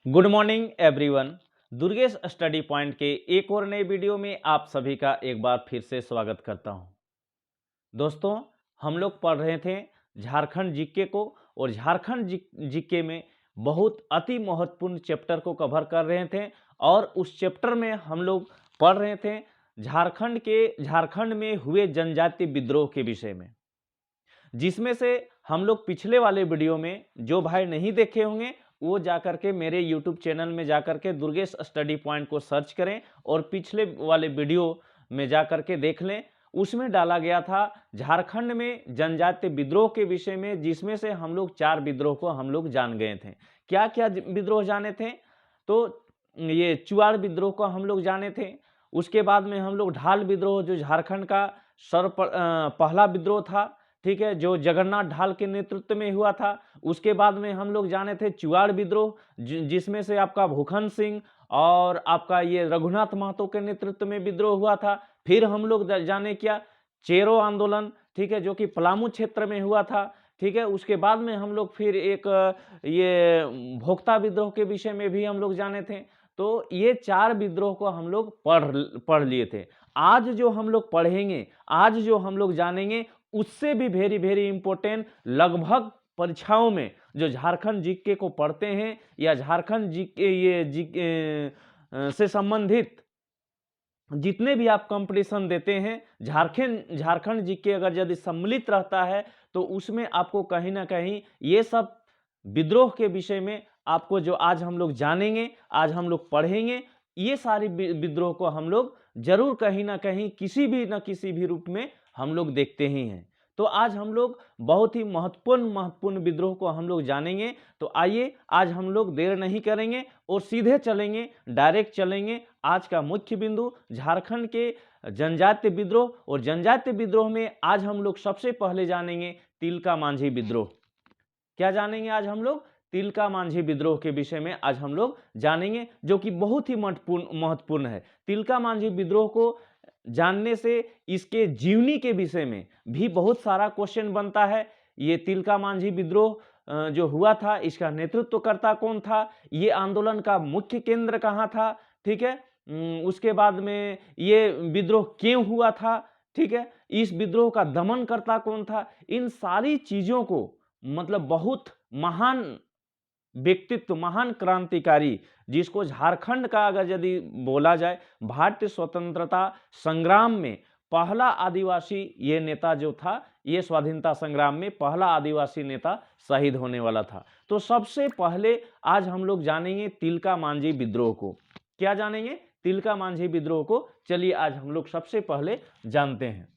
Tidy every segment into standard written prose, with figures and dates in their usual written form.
Good morning everyone. Durgesh study point के एक और नए वीडियो में आप सभी का एक बार फिर से स्वागत करता हूं। दोस्तों, हम लोग पढ़ रहे थे झारखंड जीके को और झारखंड जीके में बहुत अति महत्वपूर्ण चैप्टर को कवर कर रहे थे और उस चैप्टर में हम लोग पढ़ रहे थे झारखंड में हुए जनजातीय विद्रोह के विषय में, जिसमें से हम लोग पिछले वाले वीडियो में जो भाई नहीं देखे होंगे वो जाकर के मेरे YouTube चैनल में जाकर के दुर्गेश स्टडी पॉइंट को सर्च करें और पिछले वाले वीडियो में जाकर के देख लें। उसमें डाला गया था झारखंड में जनजातीय विद्रोह के विषय में, जिसमें से हम लोग 4 विद्रोह को हम लोग जान गए थे। क्या क्या विद्रोह जाने थे? तो ये चुआड़ विद्रोह को हम लोग जाने थे। उसके बाद में हम लोग ढाल विद्रोह, जो झारखंड का पहला विद्रोह था, ठीक है, जो जगन्नाथ ढाल के नेतृत्व में हुआ था। उसके बाद में हम लोग जाने थे चुआड़ विद्रोह, जिसमें से आपका भूखन सिंह और आपका ये रघुनाथ महतो के नेतृत्व में विद्रोह हुआ था। फिर हम लोग जाने क्या चेरो आंदोलन, ठीक है, जो कि पलामू क्षेत्र में हुआ था, ठीक है। उसके बाद में हम लोग फिर एक ये भोक्ता विद्रोह के विषय में भी हम लोग जाने थे। तो ये 4 विद्रोह को हम लोग पढ़ लिए थे। आज जो हम लोग पढ़ेंगे, आज जो हम लोग जानेंगे, उससे भी वेरी इंपॉर्टेंट, लगभग परीक्षाओं में जो झारखंड जीके को पढ़ते हैं या झारखंड जीके से संबंधित जितने भी आप कंपटीशन देते हैं, झारखंड जीके अगर यदि सम्मिलित रहता है तो उसमें आपको कहीं ना कहीं ये सब विद्रोह के विषय में आपको जो आज हम लोग जानेंगे, आज हम लोग पढ़ेंगे, ये सारी विद्रोह को हम लोग जरूर कहीं ना कहीं किसी भी न किसी भी रूप में हम लोग देखते ही हैं। तो आज हम लोग बहुत ही महत्वपूर्ण विद्रोह को हम लोग जानेंगे। तो आइए, आज हम लोग देर नहीं करेंगे और सीधे चलेंगे, डायरेक्ट चलेंगे। आज का मुख्य बिंदु झारखंड के जनजातीय विद्रोह, और जनजातीय विद्रोह में आज हम लोग सबसे पहले जानेंगे तिलका मांझी विद्रोह। क्या जानेंगे आज हम लोग? तिलका मांझी विद्रोह के विषय में आज हम लोग जानेंगे, जो कि बहुत ही महत्वपूर्ण है। तिलका मांझी विद्रोह को जानने से इसके जीवनी के विषय में भी बहुत सारा क्वेश्चन बनता है। ये तिलका मांझी विद्रोह जो हुआ था, इसका नेतृत्वकर्ता कौन था, ये आंदोलन का मुख्य केंद्र कहाँ था, ठीक है। उसके बाद में ये विद्रोह क्यों हुआ था, ठीक है, इस विद्रोह का दमनकर्ता कौन था, इन सारी चीजों को, मतलब बहुत महान व्यक्तित्व, महान क्रांतिकारी, जिसको झारखंड का अगर यदि बोला जाए, भारतीय स्वतंत्रता संग्राम में पहला आदिवासी ये नेता जो था, ये स्वाधीनता संग्राम में पहला आदिवासी नेता शहीद होने वाला था। तो सबसे पहले आज हम लोग जानेंगे तिलका मांझी विद्रोह को। क्या जानेंगे? तिलका मांझी विद्रोह को। चलिए आज हम लोग सबसे पहले जानते हैं।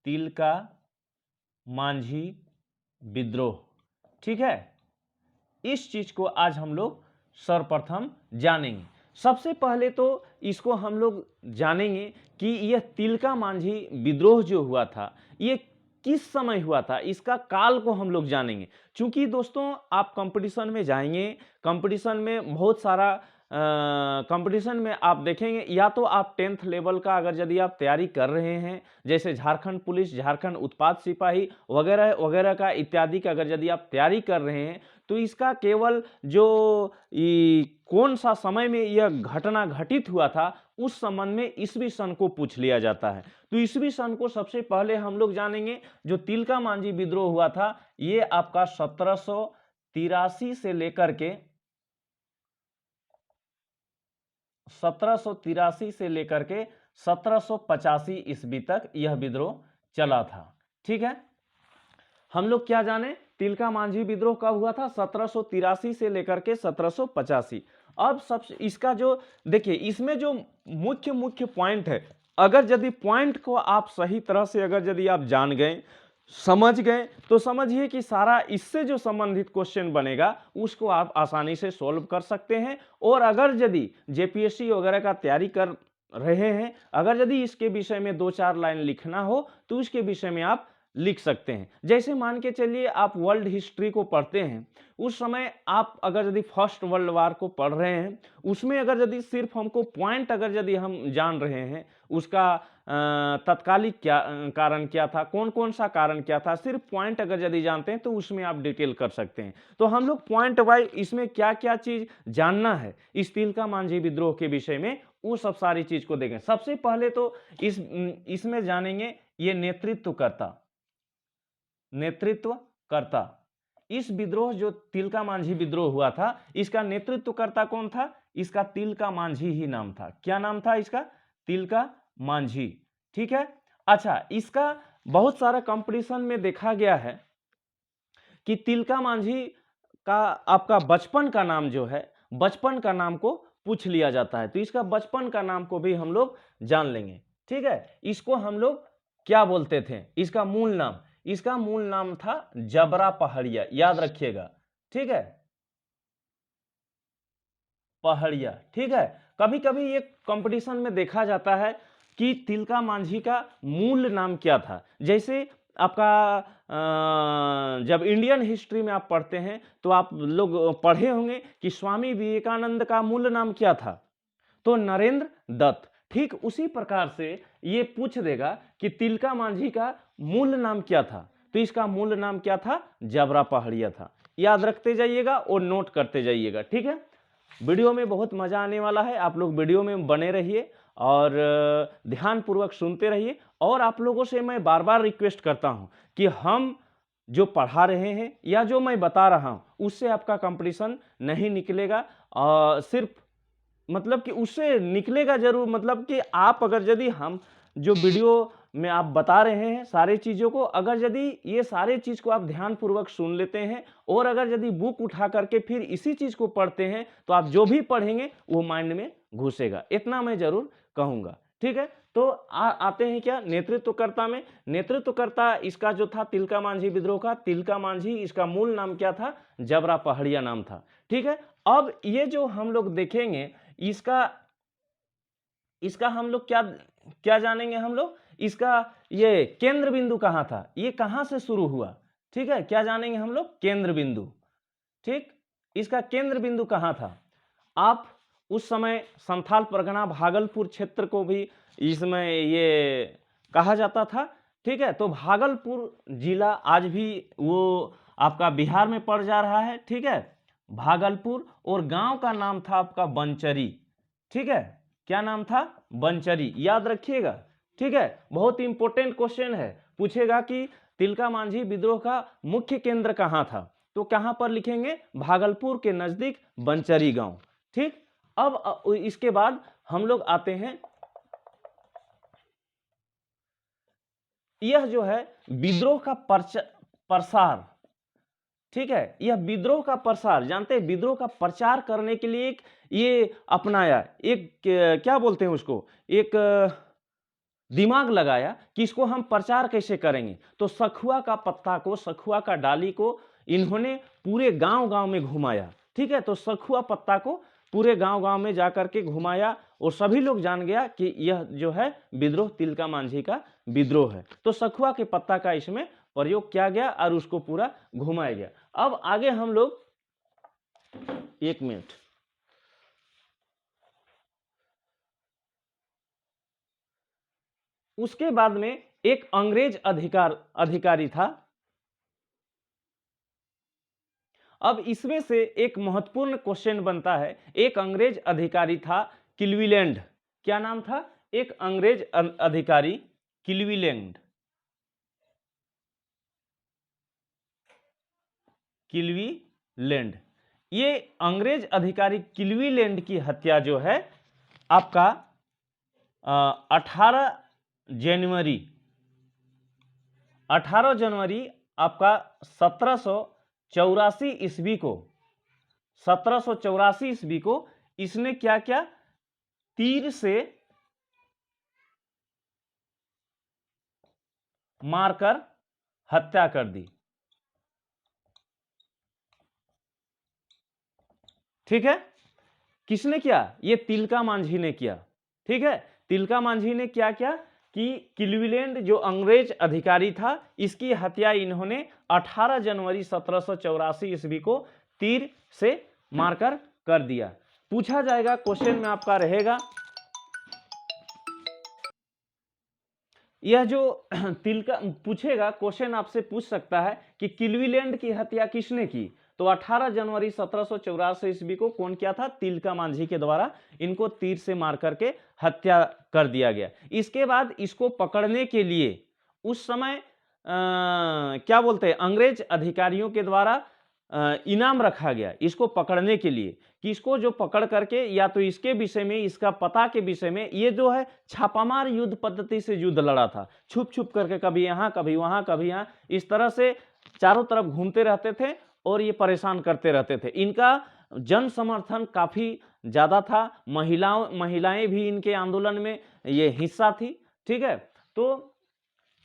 तिलका मांझी विद्रोह, ठीक है, इस चीज को आज हम लोग सर्वप्रथम जानेंगे। सबसे पहले तो इसको हम लोग जानेंगे कि यह तिलका मांझी विद्रोह जो हुआ था, ये किस समय हुआ था, इसका काल को हम लोग जानेंगे। क्योंकि दोस्तों, आप कंपटीशन में जाएंगे, कंपटीशन में बहुत सारा कंपटीशन में आप देखेंगे, या तो आप 10th लेवल का अगर यदि आप तैयारी कर रहे हैं, जैसे झारखंड पुलिस, झारखंड उत्पाद सिपाही वगैरह वगैरह का इत्यादि का अगर यदि आप तैयारी कर रहे हैं, तो इसका केवल जो कौन सा समय में यह घटना घटित हुआ था, उस संबंध में ईस्वी सन को पूछ लिया जाता है। तो ईस्वी सन को सबसे पहले हम लोग जानेंगे। जो तिलका मांझी विद्रोह हुआ था, ये आपका 1783 से लेकर के 1785 ईस्वी तक यह विद्रोह चला था, ठीक है। हम लोग क्या जाने, तिलका मांझी विद्रोह कब हुआ था? 1783 से लेकर के 1785। अब सब इसका जो देखिए, इसमें जो मुख्य पॉइंट है, अगर यदि पॉइंट को आप सही तरह से अगर यदि आप जान गए, समझ गए, तो समझिए कि सारा इससे जो संबंधित क्वेश्चन बनेगा उसको आप आसानी से सॉल्व कर सकते हैं। और अगर यदि जेपीएससी वगैरह का तैयारी कर रहे हैं, अगर यदि इसके विषय में 2-4 लाइन लिखना हो तो इसके विषय में आप लिख सकते हैं। जैसे मान के चलिए आप वर्ल्ड हिस्ट्री को पढ़ते हैं, उस समय आप अगर यदि फर्स्ट वर्ल्ड वार को पढ़ रहे हैं, उसमें अगर यदि सिर्फ हमको पॉइंट अगर यदि हम जान रहे हैं, उसका तत्कालिक क्या कारण क्या था, कौन कौन सा कारण क्या था, सिर्फ पॉइंट अगर यदि जानते हैं तो उसमें आप डिटेल कर सकते हैं। तो हम लोग पॉइंट वाइज इसमें क्या क्या चीज जानना है इस तिलका मांझी विद्रोह के विषय में, वो सब सारी चीज को देखें। सबसे पहले तो इसमें जानेंगे ये नेतृत्वकर्ता। नेतृत्वकर्ता, इस विद्रोह जो तिलका मांझी विद्रोह हुआ था, इसका नेतृत्वकर्ता कौन था? इसका तिलका मांझी ही नाम था। क्या नाम था इसका? तिलका मांझी। ठीक है। अच्छा, इसका बहुत सारा कंपटीशन में देखा गया है कि तिलका मांझी का आपका बचपन का नाम जो है, बचपन का नाम को पूछ लिया जाता है, तो इसका बचपन का नाम को भी हम लोग जान लेंगे। ठीक है। इसको हम लोग क्या बोलते थे, इसका मूल नाम? इसका मूल नाम था जबरा पहाड़िया, याद रखिएगा। ठीक है, पहाड़िया। ठीक है। कभी कभी ये कंपटीशन में देखा जाता है कि तिलका मांझी का मूल नाम क्या था। जैसे आपका जब इंडियन हिस्ट्री में आप पढ़ते हैं तो आप लोग पढ़े होंगे कि स्वामी विवेकानंद का मूल नाम क्या था, तो नरेंद्र दत्त। ठीक उसी प्रकार से ये पूछ देगा कि तिलका मांझी का मूल नाम क्या था, तो इसका मूल नाम क्या था? जबरा पहाड़िया था। याद रखते जाइएगा और नोट करते जाइएगा। ठीक है। वीडियो में बहुत मजा आने वाला है, आप लोग वीडियो में बने रहिए और ध्यानपूर्वक सुनते रहिए। और आप लोगों से मैं बार बार रिक्वेस्ट करता हूं कि हम जो पढ़ा रहे हैं या जो मैं बता रहा हूं उससे आपका कंपटीशन नहीं निकलेगा, सिर्फ मतलब कि उससे निकलेगा जरूर, मतलब कि आप अगर यदि हम जो वीडियो में आप बता रहे हैं सारे चीज़ों को, अगर यदि ये सारे चीज़ को आप ध्यानपूर्वक सुन लेते हैं और अगर यदि बुक उठा करके फिर इसी चीज़ को पढ़ते हैं तो आप जो भी पढ़ेंगे वो माइंड में घुसेगा, इतना मैं जरूर कहूँगा। ठीक है। तो आते हैं क्या नेतृत्वकर्ता में। नेतृत्वकर्ता इसका जो था तिलका मांझी विद्रोह का, तिलका मांझी, इसका मूल नाम क्या था? जबरा पहाड़िया नाम था। ठीक है। अब ये जो हम लोग देखेंगे इसका हम लोग क्या क्या जानेंगे हम लोग, इसका ये केंद्र बिंदु कहाँ था, ये कहाँ से शुरू हुआ। ठीक है। क्या जानेंगे हम लोग? केंद्र बिंदु। ठीक, इसका केंद्र बिंदु कहाँ था? आप उस समय संथाल परगना भागलपुर क्षेत्र को भी इसमें ये कहा जाता था। ठीक है। तो भागलपुर जिला आज भी वो आपका बिहार में पड़ जा रहा है। ठीक है, भागलपुर। और गांव का नाम था आपका बंचरी। ठीक है, क्या नाम था? बंचरी। याद रखिएगा। ठीक है, बहुत इंपॉर्टेंट क्वेश्चन है, पूछेगा कि तिलका मांझी विद्रोह का मुख्य केंद्र कहाँ था, तो कहां पर लिखेंगे? भागलपुर के नजदीक बंचरी गांव। ठीक। अब इसके बाद हम लोग आते हैं, यह जो है विद्रोह का प्रसार। ठीक है, यह विद्रोह का प्रसार, जानते हैं विद्रोह का प्रचार करने के लिए एक ये अपनाया, एक क्या बोलते हैं उसको, एक दिमाग लगाया कि इसको हम प्रचार कैसे करेंगे। तो सखुआ का पत्ता को, सखुआ का डाली को इन्होंने पूरे गांव गांव में घुमाया। ठीक है, तो सखुआ पत्ता को पूरे गांव गांव में जाकर के घुमाया और सभी लोग जान गया कि यह जो है विद्रोह तिलका मांझी का विद्रोह है। तो सखुआ के पत्ता का इसमें प्रयोग किया गया और उसको पूरा घुमाया गया। अब आगे हम लोग, एक मिनट, उसके बाद में एक अंग्रेज अधिकारी था। अब इसमें से एक महत्वपूर्ण क्वेश्चन बनता है, एक अंग्रेज अधिकारी था क्लीवेलैंड। क्या नाम था? एक अंग्रेज अधिकारी क्लीवेलैंड। क्लीवेलैंड, ये अंग्रेज अधिकारी क्लीवेलैंड की हत्या जो है आपका 18 जनवरी आपका 1784 ईस्वी को, 1784 ईस्वी को इसने क्या किया? तीर से मारकर हत्या कर दी। ठीक है, किसने किया? ये तिलका मांझी ने किया। ठीक है, तिलका मांझी ने क्या किया कि क्लीवेलैंड जो अंग्रेज अधिकारी था इसकी हत्या इन्होंने 18 जनवरी 1784 ईस्वी को तीर से मारकर कर दिया। पूछा जाएगा, क्वेश्चन में आपका रहेगा यह जो तिलका पूछेगा, क्वेश्चन आपसे पूछ सकता है कि क्लीवलैंड की हत्या किसने की, तो 18 जनवरी 1784 ईस्वी को कौन किया था, तिलका मांझी के द्वारा इनको तीर से मार करके हत्या कर दिया गया। इसके बाद इसको पकड़ने के लिए उस समय क्या बोलते हैं, अंग्रेज अधिकारियों के द्वारा इनाम रखा गया इसको पकड़ने के लिए, कि इसको जो पकड़ करके या तो इसके विषय में, इसका पता के विषय में, ये जो है छापामार युद्ध पद्धति से युद्ध लड़ा था, छुप छुप करके, कभी यहाँ कभी वहाँ कभी यहाँ, इस तरह से चारों तरफ घूमते रहते थे और ये परेशान करते रहते थे। इनका जन समर्थन काफी ज्यादा था, महिलाएं भी इनके आंदोलन में ये हिस्सा थी। ठीक है, तो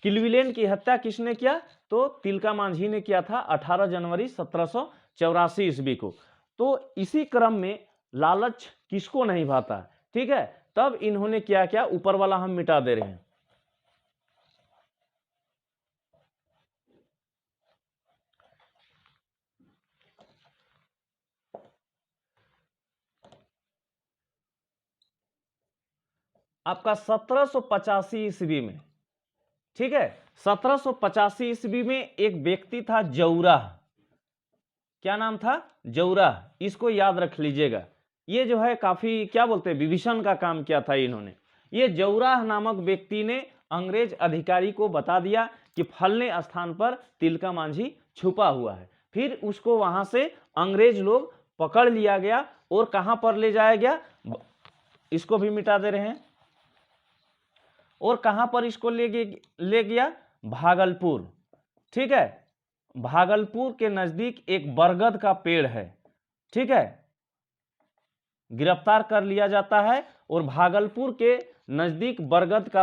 क्लीवलैंड की हत्या किसने किया, तो तिलका मांझी ने किया था 18 जनवरी 1784 ईस्वी को। तो इसी क्रम में लालच किसको नहीं भाता, ठीक है, तब इन्होंने क्या किया, ऊपर वाला हम मिटा दे रहे हैं। आपका 1785 ईस्वी में, ठीक है, 1785 ईस्वी में एक व्यक्ति था जौराह, क्या नाम था, जौराह, इसको याद रख लीजिएगा। ये जो है काफी क्या बोलते हैं, विभीषण का काम किया था इन्होंने। ये जौराह नामक व्यक्ति ने अंग्रेज अधिकारी को बता दिया कि फलने स्थान पर तिलका मांझी छुपा हुआ है। फिर उसको वहां से अंग्रेज लोग पकड़ लिया गया और कहां पर ले जाया गया, इसको भी मिटा दे रहे हैं, और कहां पर इसको ले गया, भागलपुर। ठीक है, भागलपुर के नजदीक एक बरगद का पेड़ है, ठीक है, गिरफ्तार कर लिया जाता है और भागलपुर के नजदीक बरगद का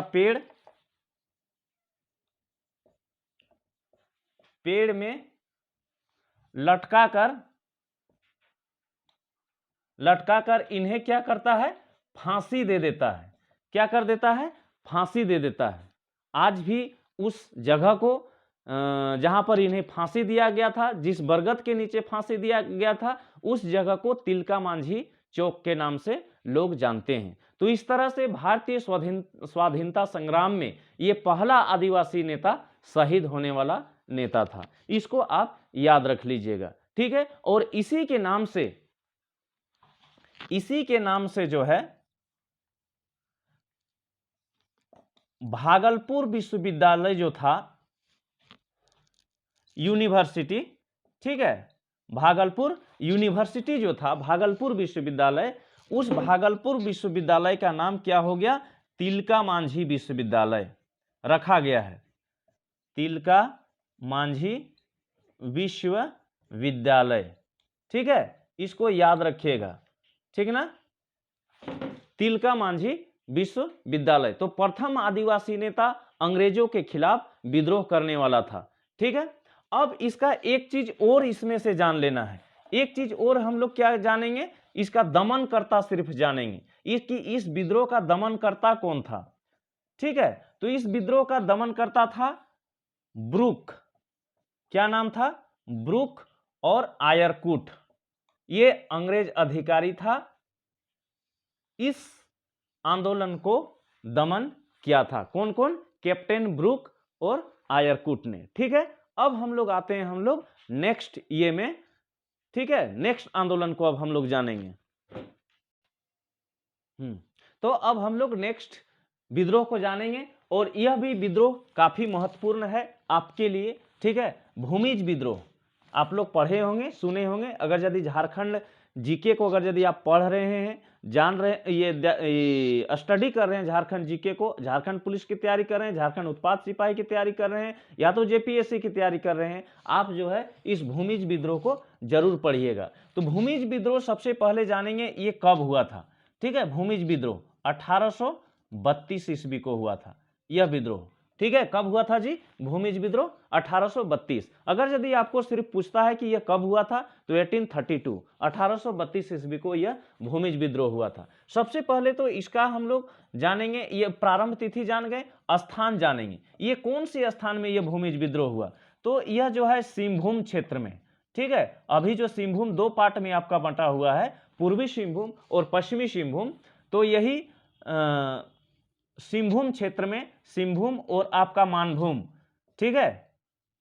पेड़ में लटकाकर इन्हें क्या करता है, फांसी दे देता है। क्या कर देता है, फांसी दे देता है। आज भी उस जगह को जहां पर इन्हें फांसी दिया गया था, जिस बरगद के नीचे फांसी दिया गया था, उस जगह को तिलका मांझी चौक के नाम से लोग जानते हैं। तो इस तरह से भारतीय स्वाधीनता संग्राम में ये पहला आदिवासी नेता शहीद होने वाला नेता था। इसको आप याद रख लीजिएगा, ठीक है। और इसी के नाम से जो है भागलपुर विश्वविद्यालय जो था, यूनिवर्सिटी, ठीक है, भागलपुर यूनिवर्सिटी जो था, भागलपुर विश्वविद्यालय, उस भागलपुर विश्वविद्यालय का नाम क्या हो गया, तिलका मांझी विश्वविद्यालय रखा गया है। तिलका मांझी विश्वविद्यालय, ठीक है, इसको याद रखिएगा, ठीक ना, तिलका मांझी विश्वविद्यालय। तो प्रथम आदिवासी नेता अंग्रेजों के खिलाफ विद्रोह करने वाला था, ठीक है। अब इसका एक चीज और इसमें से जान लेना है, एक चीज और हम लोग क्या जानेंगे, इसका दमनकर्ता सिर्फ जानेंगे, कि इस विद्रोह का दमनकर्ता कौन था, ठीक है। तो इस विद्रोह का दमनकर्ता था ब्रूक, क्या नाम था, ब्रूक और आयरकुट, ये अंग्रेज अधिकारी था, इस आंदोलन को दमन किया था। कौन कौन, कैप्टन ब्रूक और आयरकुट ने, ठीक है। अब हम लोग आते हैं, हम लोग नेक्स्ट ये में, ठीक है, नेक्स्ट आंदोलन को अब हम लोग जानेंगे। तो अब हम लोग नेक्स्ट विद्रोह को जानेंगे, और यह भी विद्रोह काफी महत्वपूर्ण है आपके लिए, ठीक है। भूमिज विद्रोह आप लोग पढ़े होंगे, सुने होंगे। अगर यदि झारखंड जीके को अगर यदि आप पढ़ रहे हैं, जान रहे, ये स्टडी कर रहे हैं झारखंड जीके को, झारखंड पुलिस की तैयारी कर रहे हैं, झारखंड उत्पाद सिपाही की तैयारी कर रहे हैं, या तो जेपीएससी की तैयारी कर रहे हैं, आप जो है इस भूमिज विद्रोह को जरूर पढ़िएगा। तो भूमिज विद्रोह सबसे पहले जानेंगे ये कब हुआ था, ठीक है। भूमिज विद्रोह 1832 ईस्वी को हुआ था यह विद्रोह, ठीक है। कब हुआ था जी, भूमिज विद्रोह 1832। अगर यदि आपको सिर्फ पूछता है कि यह कब हुआ था, तो 1832 ईस्वी को यह भूमिज विद्रोह हुआ था। सबसे पहले तो इसका हम लोग जानेंगे, ये प्रारंभ तिथि जान गए, स्थान जानेंगे, ये कौन सी स्थान में यह भूमिज विद्रोह हुआ, तो यह जो है सिंहभूम क्षेत्र में, ठीक है। अभी जो सिंहभूम दो पार्ट में आपका बंटा हुआ है, पूर्वी सिंहभूम और पश्चिमी सिंहभूम, तो यही सिंहभूम क्षेत्र में, सिंहभूम और आपका मानभूम, ठीक है,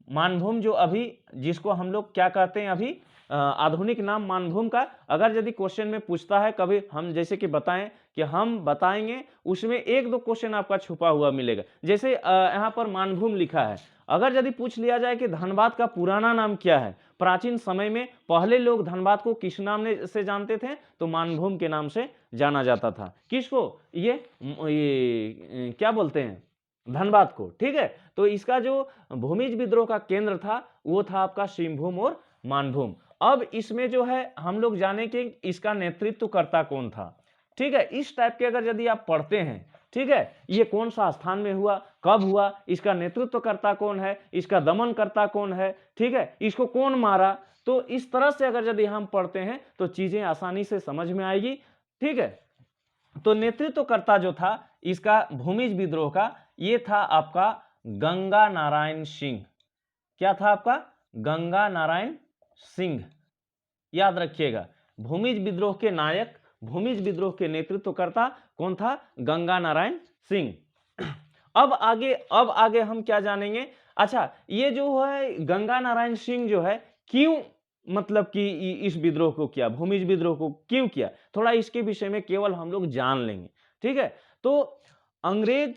मानभूम जो अभी जिसको हम लोग क्या कहते हैं अभी आधुनिक नाम मानभूम का, अगर यदि क्वेश्चन में पूछता है कभी, हम जैसे कि बताएं कि हम बताएंगे, उसमें एक दो क्वेश्चन आपका छुपा हुआ मिलेगा। जैसे यहाँ पर मानभूम लिखा है, अगर यदि पूछ लिया जाए कि धनबाद का पुराना नाम क्या है, प्राचीन समय में पहले लोग धनबाद को किस नाम से जानते थे, तो मानभूम के नाम से जाना जाता था। किसको? ये क्या बोलते हैं, धनबाद को, ठीक है। तो इसका जो भूमिज विद्रोह का केंद्र था वो था आपका सिंहभूम और मानभूम। अब इसमें जो है हम लोग जाने कि इसका नेतृत्वकर्ता कौन था, ठीक है। इस टाइप के अगर यदि आप पढ़ते हैं, ठीक है, ये कौन सा स्थान में हुआ, कब हुआ, इसका नेतृत्वकर्ता कौन है, इसका दमनकर्ता कौन है, ठीक है, इसको कौन मारा, तो इस तरह से अगर यदि हम पढ़ते हैं तो चीजें आसानी से समझ में आएगी, ठीक है। तो नेतृत्वकर्ता जो था इसका भूमिज विद्रोह का, ये था आपका गंगा नारायण सिंह। क्या था आपका? गंगा नारायण सिंह। याद रखिएगा, भूमिज विद्रोह के नायक, भूमिज विद्रोह के नेतृत्वकर्ता कौन था? गंगा नारायण सिंह। अब आगे हम क्या जानेंगे? अच्छा, ये जो है गंगा नारायण सिंह जो है क्यों, मतलब कि इस विद्रोह को किया, भूमिज विद्रोह को क्यों किया, थोड़ा इसके विषय में केवल हम लोग जान लेंगे, ठीक है। तो अंग्रेज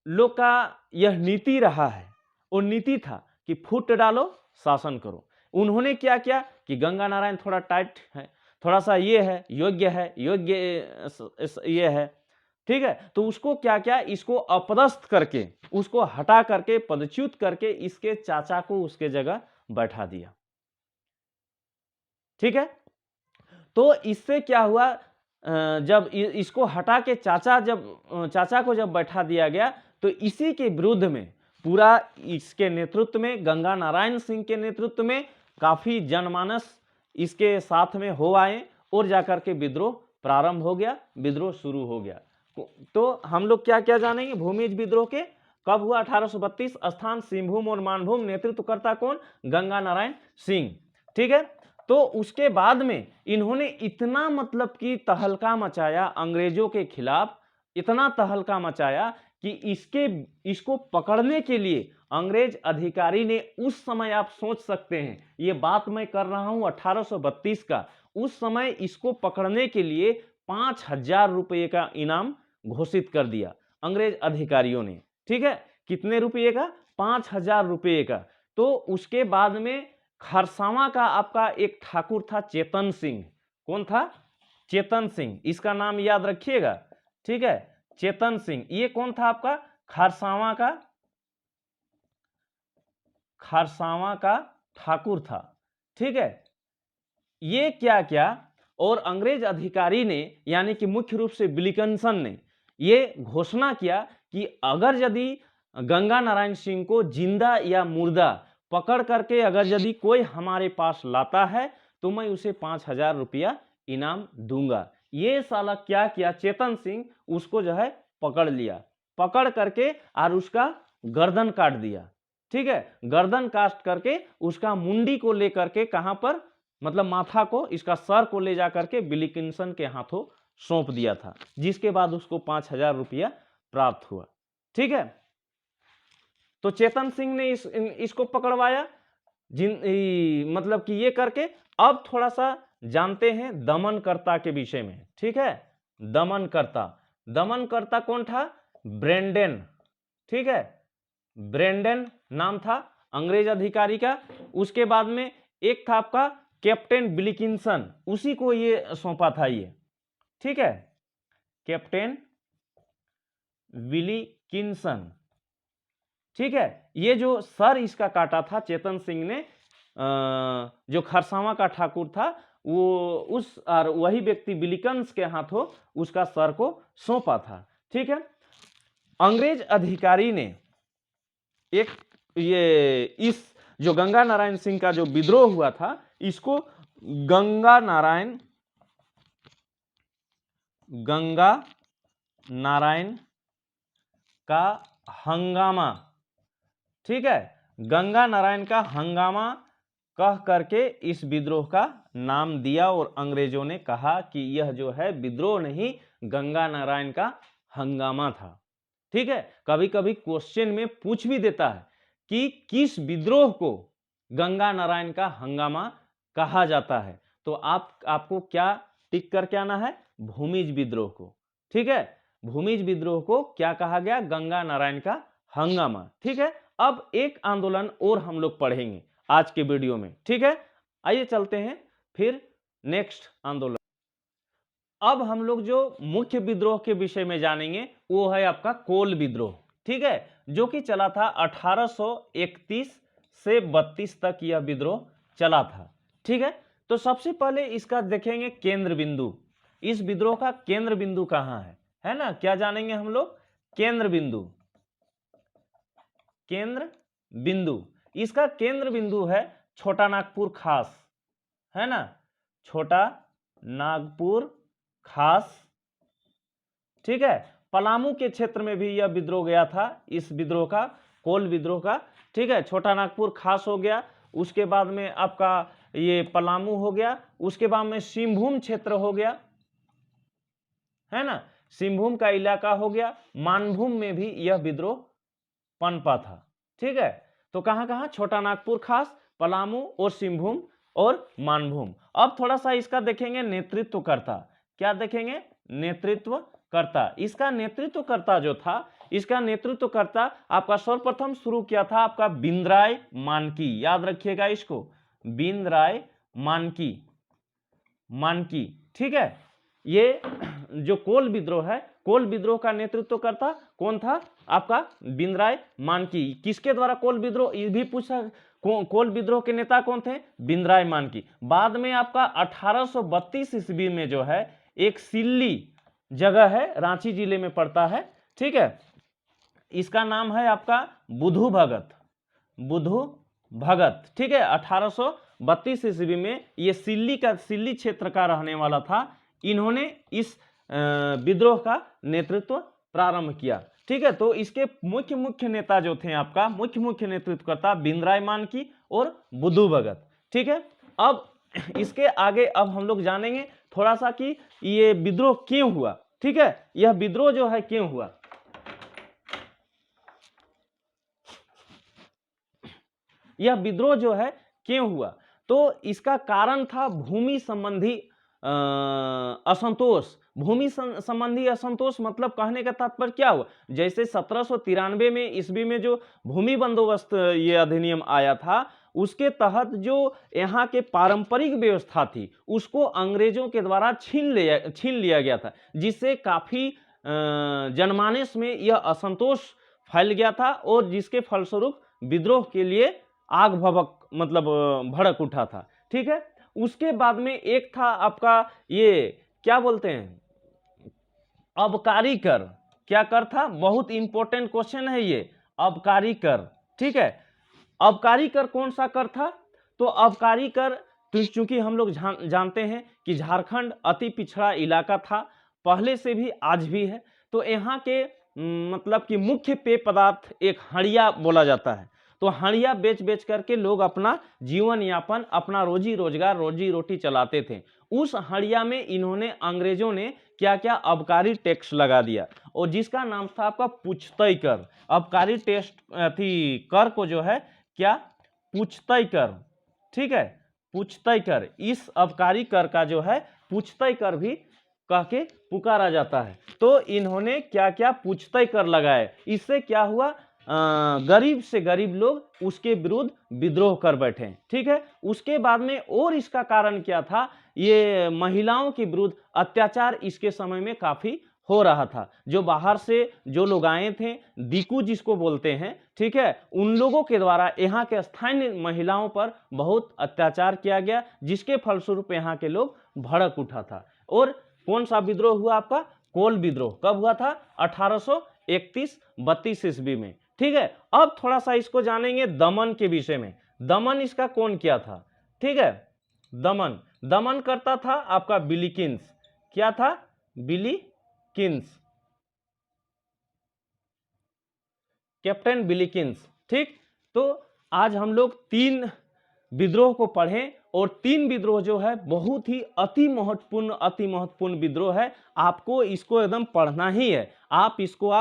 लोग का यह नीति रहा है, और नीति था कि फूट डालो शासन करो। उन्होंने क्या किया कि गंगा नारायण थोड़ा टाइट है, थोड़ा सा ये है, योग्य है, योग्य ये है, ठीक है, तो उसको क्या क्या, इसको अपदस्थ करके, उसको हटा करके, पदच्युत करके इसके चाचा को उसके जगह बैठा दिया, ठीक है। तो इससे क्या हुआ, जब इसको हटा के चाचा को जब बैठा दिया गया, तो इसी के विरुद्ध में पूरा इसके नेतृत्व में, गंगा नारायण सिंह के नेतृत्व में काफी जनमानस इसके साथ में हो आए, और जाकर के विद्रोह प्रारंभ हो गया, विद्रोह शुरू हो गया। तो हम लोग क्या क्या जानेंगे भूमिज विद्रोह के, कब हुआ? 1832, स्थान सिंहभूम और मानभूम, नेतृत्वकर्ता कौन? गंगा नारायण सिंह, ठीक है। तो उसके बाद में इन्होंने इतना मतलब कि तहलका मचाया अंग्रेजों के खिलाफ, इतना तहलका मचाया कि इसको पकड़ने के लिए अंग्रेज अधिकारी ने, उस समय आप सोच सकते हैं, ये बात मैं कर रहा हूं 1832 का, उस समय इसको पकड़ने के लिए 5,000 रुपये का इनाम घोषित कर दिया अंग्रेज अधिकारियों ने, ठीक है। कितने रुपये का? 5,000 रुपये का। तो उसके बाद में खरसावां का आपका एक ठाकुर था चेतन सिंह। कौन था? चेतन सिंह, इसका नाम याद रखिएगा, ठीक है, चेतन सिंह। ये कौन था आपका? खरसावां का ठाकुर था, ठीक है। ये क्या क्या, और अंग्रेज अधिकारी ने, यानी कि मुख्य रूप से विलिकंसन ने ये घोषणा किया कि अगर यदि गंगा नारायण सिंह को जिंदा या मुर्दा पकड़ करके अगर यदि कोई हमारे पास लाता है, तो मैं उसे 5,000 रुपया इनाम दूंगा। ये साला क्या किया, चेतन सिंह उसको जो है पकड़ लिया, पकड़ करके और उसका गर्दन काट दिया, ठीक है। गर्दन काट करके उसका मुंडी को लेकर के, कहां पर, मतलब माथा को, इसका सर को ले जाकर के विलिकिंसन के हाथों सौंप दिया था, जिसके बाद उसको 5,000 रुपया प्राप्त हुआ, ठीक है। तो चेतन सिंह ने इसको पकड़वाया, मतलब कि ये करके। अब थोड़ा सा जानते हैं दमनकर्ता के विषय में, ठीक है। दमनकर्ता कौन था? ब्रेंडेन, ठीक है, ब्रेंडेन नाम था अंग्रेज अधिकारी का। उसके बाद में एक था आपका कैप्टन विलिकिंसन, उसी को ये सौंपा था ये, ठीक है, कैप्टन विलिकिंसन, ठीक है। ये जो सर इसका काटा था चेतन सिंह ने, जो खरसावां का ठाकुर था, वो उस और वही व्यक्ति विलिकंस के हाथों उसका सर को सौंपा था, ठीक है। अंग्रेज अधिकारी ने एक ये इस जो गंगा नारायण सिंह का जो विद्रोह हुआ था, इसको गंगा नारायण का हंगामा, ठीक है, गंगा नारायण का हंगामा कह करके इस विद्रोह का नाम दिया, और अंग्रेजों ने कहा कि यह जो है विद्रोह नहीं, गंगा नारायण का हंगामा था। ठीक है, कभी कभी क्वेश्चन में पूछ भी देता है कि किस विद्रोह को गंगा नारायण का हंगामा कहा जाता है, तो आपको क्या टिक करके आना है, भूमिज विद्रोह को। ठीक है, भूमिज विद्रोह को क्या कहा गया, गंगा नारायण का हंगामा। ठीक है, अब एक आंदोलन और हम लोग पढ़ेंगे आज के वीडियो में। ठीक है, आइए चलते हैं फिर नेक्स्ट आंदोलन। अब हम लोग जो मुख्य विद्रोह के विषय में जानेंगे वो है आपका कोल विद्रोह। ठीक है, जो कि चला था 1831 से 32 तक यह विद्रोह चला था। ठीक है, तो सबसे पहले इसका देखेंगे केंद्र बिंदु। इस विद्रोह का केंद्र बिंदु कहां है ना, क्या जानेंगे हम लोग, केंद्र बिंदु। केंद्र बिंदु, इसका केंद्र बिंदु है छोटा नागपुर खास, है ना, छोटा नागपुर खास। ठीक है, पलामू के क्षेत्र में भी यह विद्रोह गया था, इस विद्रोह का, कोल विद्रोह का। ठीक है, छोटा नागपुर खास हो गया, उसके बाद में आपका ये पलामू हो गया, उसके बाद में सिंहभूम क्षेत्र हो गया, है ना, सिंहभूम का इलाका हो गया, मानभूम में भी यह विद्रोह पनपा था। ठीक है, तो कहां कहां, छोटा नागपुर खास, पलामू और सिंहभूम और मानभूम। अब थोड़ा सा इसका देखेंगे नेतृत्वकर्ता, क्या देखेंगे, नेतृत्वकर्ता। इसका नेतृत्वकर्ता जो था, इसका नेतृत्वकर्ता आपका सर्वप्रथम शुरू किया था आपका बिंद्राय मानकी, याद रखिएगा इसको, बिंद्राय मानकी, मानकी। ठीक है, ये जो कोल विद्रोह है, कोल विद्रोह का नेतृत्वकर्ता कौन था, आपका बिंद्राय मानकी। किसके द्वारा कोल विद्रोह, ये भी पूछा, कोल विद्रोह के नेता कौन थे, बिंद्राय मानकी। बाद में आपका 1832 ईस्वी में जो है एक सिल्ली जगह है, रांची जिले में पड़ता है। ठीक है, इसका नाम है आपका बुधू भगत, बुधू भगत। ठीक है, 1832 ईस्वी में ये सिल्ली क्षेत्र का रहने वाला था। इन्होंने इस विद्रोह का नेतृत्व प्रारंभ किया। ठीक है, तो इसके मुख्य नेता जो थे आपका, मुख्य नेतृत्वकर्ता बिंद्राय मानकी और बुधू भगत। ठीक है, अब इसके आगे अब हम लोग जानेंगे थोड़ा सा कि ये विद्रोह क्यों हुआ। ठीक है, यह विद्रोह जो है क्यों हुआ, यह विद्रोह जो है क्यों हुआ, तो इसका कारण था भूमि संबंधी असंतोष। भूमि संबंधी असंतोष मतलब कहने का तात्पर्य क्या हुआ, जैसे 1793 में ईस्वी में जो भूमि बंदोबस्त ये अधिनियम आया था, उसके तहत जो यहाँ के पारंपरिक व्यवस्था थी उसको अंग्रेजों के द्वारा छीन लिया गया था, जिससे काफी जनमानस में यह असंतोष फैल गया था और जिसके फलस्वरूप विद्रोह के लिए आग भभक मतलब भड़क उठा था। ठीक है, उसके बाद में एक था आपका ये क्या बोलते हैं, अबकारी कर। क्या कर था, बहुत इंपॉर्टेंट क्वेश्चन है ये, अबकारी कर। ठीक है, अबकारी कर कौन सा कर था, तो अबकारी कर, तो चूंकि हम लोग जानते हैं कि झारखंड अति पिछड़ा इलाका था, पहले से भी आज भी है, तो यहाँ के मतलब कि मुख्य पेय पदार्थ एक हड़िया बोला जाता है। तो हड़िया बेच करके लोग अपना जीवन यापन, अपना रोजी रोजगार, रोजी रोटी चलाते थे। उस हड़िया में इन्होंने, अंग्रेजों ने क्या क्या अबकारी टैक्स लगा दिया, और जिसका नाम था आपका पुछतई कर। अबकारी कर को जो है क्या, पुछतई कर। ठीक है, पुछतई कर, इस अबकारी कर का जो है पुछतई कर भी कह के पुकारा जाता है। तो इन्होंने क्या क्या पुछतई कर लगाए, इससे क्या हुआ, गरीब से गरीब लोग उसके विरुद्ध विद्रोह कर बैठे। ठीक है, उसके बाद में और इसका कारण क्या था, ये महिलाओं के विरुद्ध अत्याचार इसके समय में काफी हो रहा था। जो बाहर से जो लोग आए थे, दिकू जिसको बोलते हैं, ठीक है, उन लोगों के द्वारा यहाँ के स्थानीय महिलाओं पर बहुत अत्याचार किया गया, जिसके फलस्वरूप यहाँ के लोग भड़क उठा था। और कौन सा विद्रोह हुआ आपका, कोल विद्रोह। कब हुआ था, 1831-32 ईस्वी में। ठीक है, अब थोड़ा सा इसको जानेंगे दमन के विषय में। दमन इसका कौन किया था, ठीक है, दमन करता था आपका बिलिकिंस। क्या था, बिलिकिंस, कैप्टन बिलिकिंस। ठीक, तो आज हम लोग 3 विद्रोह को पढ़ें और 3 विद्रोह जो है बहुत ही अति महत्वपूर्ण विद्रोह है। आपको इसको एकदम पढ़ना ही है। आप इसको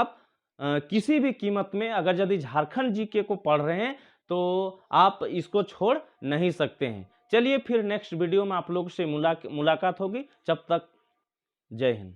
किसी भी कीमत में अगर यदि झारखंड जीके को पढ़ रहे हैं तो आप इसको छोड़ नहीं सकते हैं। चलिए फिर नेक्स्ट वीडियो में आप लोगों से मुलाकात होगी। जब तक जय हिंद।